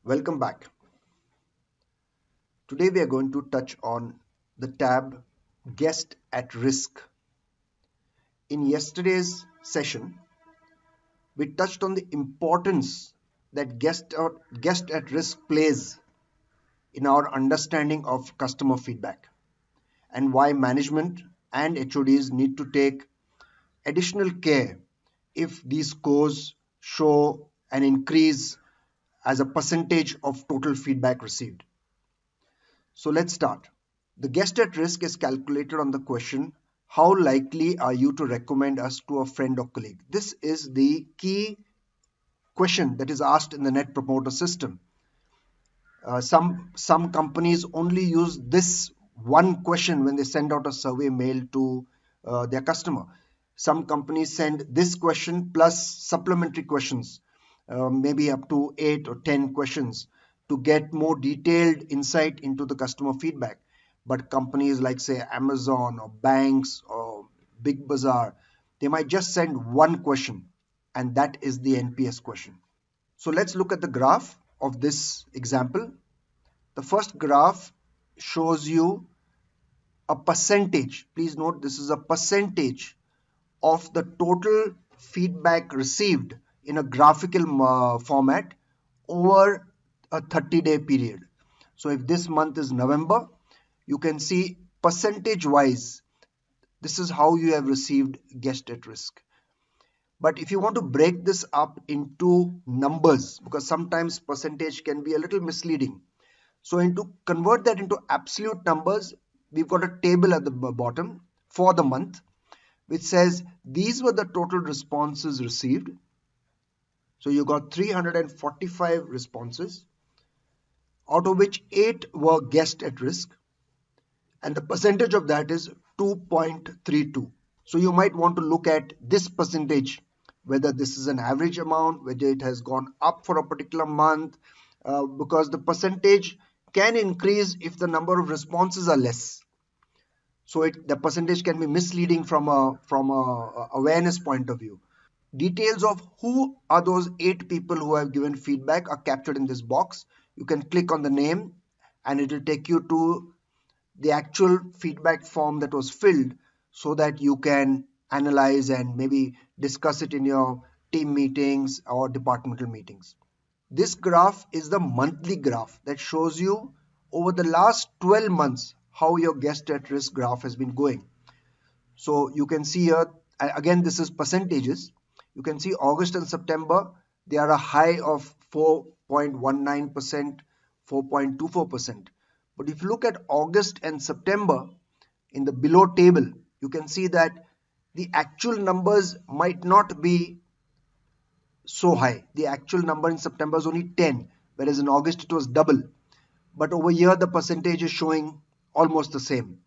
Welcome back. Today we are going to touch on the tab Guest at Risk. In yesterday's session, we touched on the importance that guest at risk plays in our understanding of customer feedback and why management and HODs need to take additional care if these scores show an increase as a percentage of total feedback received. So let's start. The guest at risk is calculated on the question, how likely are you to recommend us to a friend or colleague? This is the key question that is asked in the Net Promoter System. Some companies only use this one question when they send out a survey mail to their customer. Some companies send this question plus supplementary questions, maybe up to 8 or 10 questions to get more detailed insight into the customer feedback. But companies like, say, Amazon or banks or Big Bazaar, they might just send one question, and that is the NPS question. So let's look at the graph of this example. The first graph shows you a percentage. Please note this is a percentage of the total feedback received in a graphical format over a 30-day period. So if this month is November, you can see percentage wise, this is how you have received guest at risk. But if you want to break this up into numbers, because sometimes percentage can be a little misleading. So to convert that into absolute numbers, we've got a table at the bottom for the month, which says these were the total responses received. So you got 345 responses, out of which 8 were guest at risk, and the percentage of that is 2.32. So you might want to look at this percentage, whether this is an average amount, whether it has gone up for a particular month, because the percentage can increase if the number of responses are less. So the percentage can be misleading from a awareness point of view. Details of who are those 8 people who have given feedback are captured in this box. You can click on the name and it will take you to the actual feedback form that was filled so that you can analyze and maybe discuss it in your team meetings or departmental meetings. This graph is the monthly graph that shows you over the last 12 months how your guest at risk graph has been going. So you can see here, again, this is percentages. You can see August and September, they are a high of 4.19%, 4.24%. But if you look at August and September in the below table, you can see that the actual numbers might not be so high. The actual number in September is only 10, whereas in August it was double. But over here, the percentage is showing almost the same.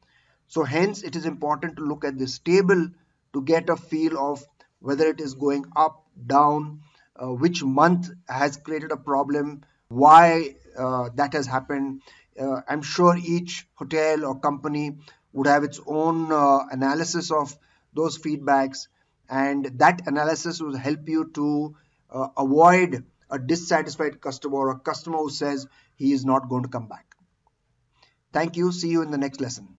So hence, it is important to look at this table to get a feel of whether it is going up, down, which month has created a problem, why that has happened. I'm sure each hotel or company would have its own analysis of those feedbacks, and that analysis will help you to avoid a dissatisfied customer or a customer who says he is not going to come back. Thank you. See you in the next lesson.